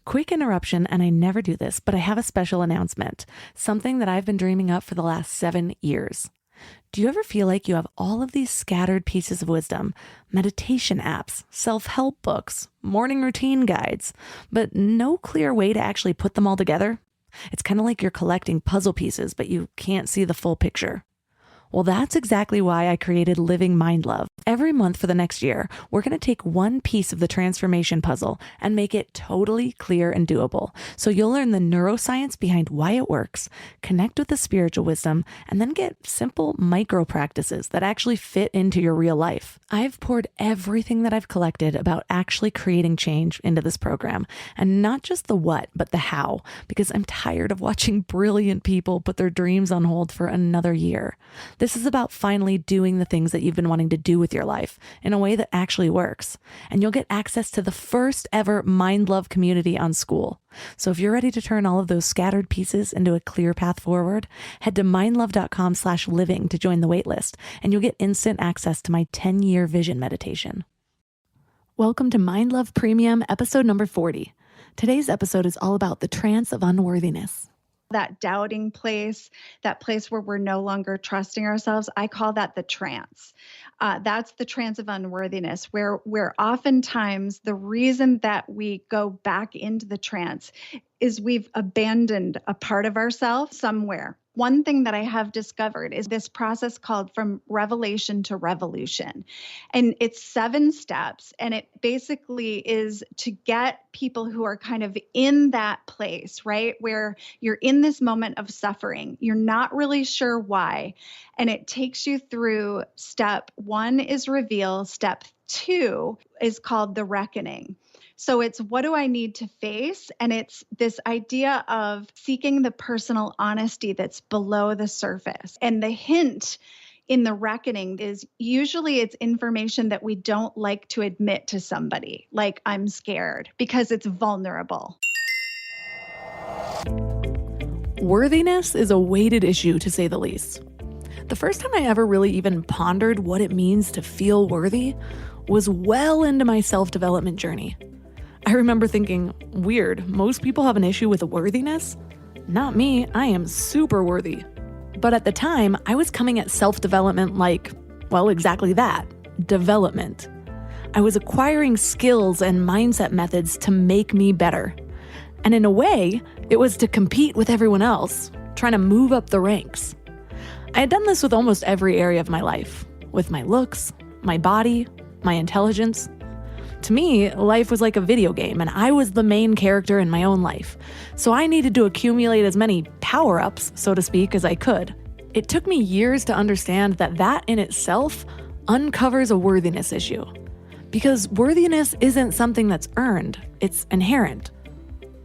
Quick interruption, and I never do this, but I have a special announcement, something that I've been dreaming up for the last 7 years. Do you ever feel like you have all of these scattered pieces of wisdom, meditation apps, self-help books, morning routine guides, but no clear way to actually put them all together? It's kind of like you're collecting puzzle pieces, but you can't see the full picture. Well, that's exactly why I created Living Mind Love. Every month for the next year, we're going to take one piece of the transformation puzzle and make it totally clear and doable. So you'll learn the neuroscience behind why it works, connect with the spiritual wisdom, and then get simple micro practices that actually fit into your real life. I've poured everything that I've collected about actually creating change into this program, and not just the what, but the how, because I'm tired of watching brilliant people put their dreams on hold for another year. This is about finally doing the things that you've been wanting to do with your life in a way that actually works. And you'll get access to the first ever Mind Love community on School. So if you're ready to turn all of those scattered pieces into a clear path forward, head to mindlove.com/living to join the waitlist, and you'll get instant access to my 10-year vision meditation. Welcome to Mind Love Premium, episode number 40. Today's episode is all about the trance of unworthiness. That doubting place, that place where we're no longer trusting ourselves, I call that the trance. That's the trance of unworthiness, where oftentimes the reason that we go back into the trance is we've abandoned a part of ourselves somewhere. One thing that I have discovered is this process called from revelation to revolution. And it's 7 steps. And it basically is to get people who are kind of in that place, right? Where you're in this moment of suffering. You're not really sure why. And it takes you through step 1 is reveal. Step 2 is called the reckoning. So it's what do I need to face? And it's this idea of seeking the personal honesty that's below the surface. And the hint in the reckoning is usually it's information that we don't like to admit to somebody, like I'm scared, because it's vulnerable. Worthiness is a weighted issue, to say the least. The first time I ever really even pondered what it means to feel worthy was well into my self-development journey. I remember thinking, weird, most people have an issue with worthiness? Not me, I am super worthy. But at the time, I was coming at self-development like, well, exactly that, development. I was acquiring skills and mindset methods to make me better. And in a way, it was to compete with everyone else, trying to move up the ranks. I had done this with almost every area of my life, with my looks, my body, my intelligence. To me, life was like a video game, and I was the main character in my own life. So I needed to accumulate as many power-ups, so to speak, as I could. It took me years to understand that in itself uncovers a worthiness issue. Because worthiness isn't something that's earned, it's inherent.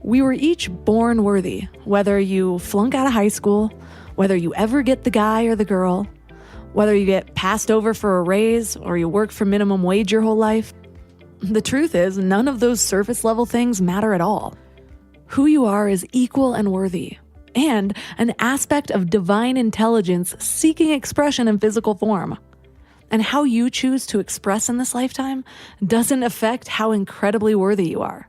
We were each born worthy, whether you flunk out of high school, whether you ever get the guy or the girl, whether you get passed over for a raise or you work for minimum wage your whole life. The truth is, none of those surface level things matter at all. Who you are is equal and worthy, and an aspect of divine intelligence seeking expression in physical form. And how you choose to express in this lifetime doesn't affect how incredibly worthy you are.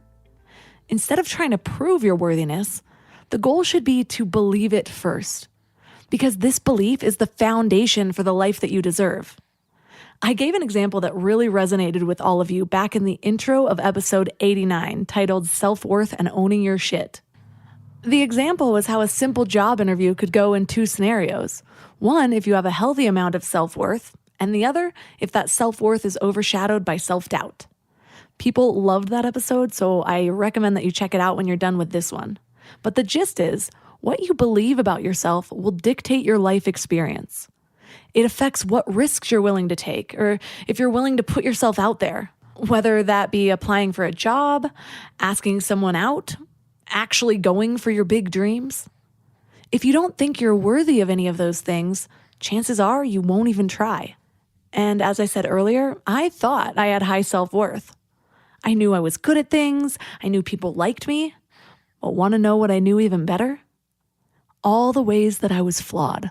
Instead of trying to prove your worthiness, the goal should be to believe it first, because this belief is the foundation for the life that you deserve. I gave an example that really resonated with all of you back in the intro of episode 89, titled Self-Worth and Owning Your Shit. The example was how a simple job interview could go in 2 scenarios. One, if you have a healthy amount of self-worth, and the other, if that self-worth is overshadowed by self-doubt. People loved that episode, so I recommend that you check it out when you're done with this one. But the gist is, what you believe about yourself will dictate your life experience. It affects what risks you're willing to take, or if you're willing to put yourself out there, whether that be applying for a job, asking someone out, actually going for your big dreams. If you don't think you're worthy of any of those things, chances are you won't even try. And as I said earlier, I thought I had high self-worth. I knew I was good at things, I knew people liked me, but want to know what I knew even better? All the ways that I was flawed.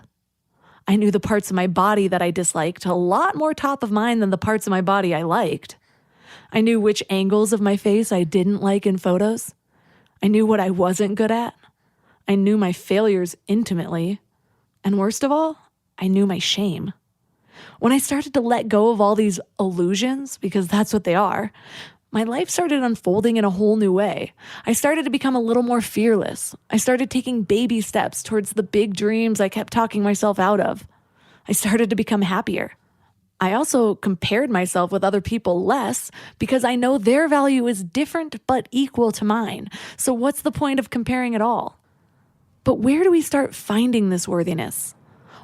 I knew the parts of my body that I disliked a lot more top of mind than the parts of my body I liked. I knew which angles of my face I didn't like in photos. I knew what I wasn't good at. I knew my failures intimately. And worst of all, I knew my shame. When I started to let go of all these illusions, because that's what they are, my life started unfolding in a whole new way. I started to become a little more fearless. I started taking baby steps towards the big dreams I kept talking myself out of. I started to become happier. I also compared myself with other people less because I know their value is different but equal to mine. So what's the point of comparing at all? But where do we start finding this worthiness?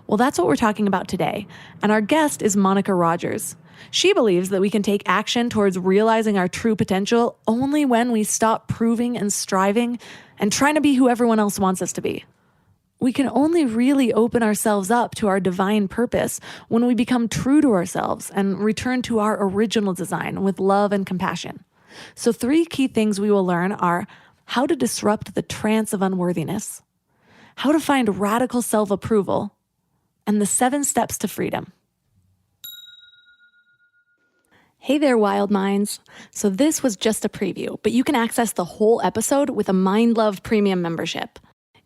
Well, that's what we're talking about today, and our guest is Monica Rogers. She believes that we can take action towards realizing our true potential only when we stop proving and striving and trying to be who everyone else wants us to be. We can only really open ourselves up to our divine purpose when we become true to ourselves and return to our original design with love and compassion. So 3 key things we will learn are how to disrupt the trance of unworthiness, how to find radical self-approval, and the 7 steps to freedom. Hey there, wild minds. So this was just a preview, but you can access the whole episode with a Mind Love Premium membership.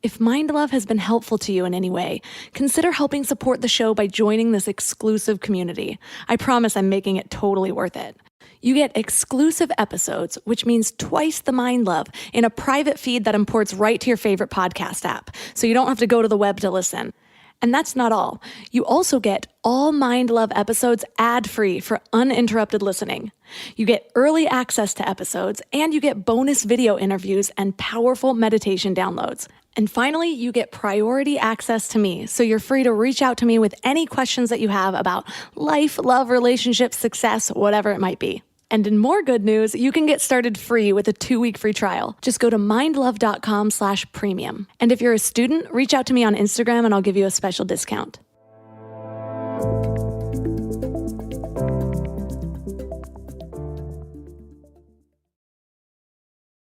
If Mind Love has been helpful to you in any way, consider helping support the show by joining this exclusive community. I promise I'm making it totally worth it. You get exclusive episodes, which means twice the Mind Love, in a private feed that imports right to your favorite podcast app, so you don't have to go to the web to listen. And that's not all. You also get all Mind Love episodes ad-free for uninterrupted listening. You get early access to episodes, and you get bonus video interviews and powerful meditation downloads. And finally, you get priority access to me, so you're free to reach out to me with any questions that you have about life, love, relationships, success, whatever it might be. And in more good news, you can get started free with a 2-week free trial. Just go to mindlove.com/premium. And if you're a student, reach out to me on Instagram and I'll give you a special discount.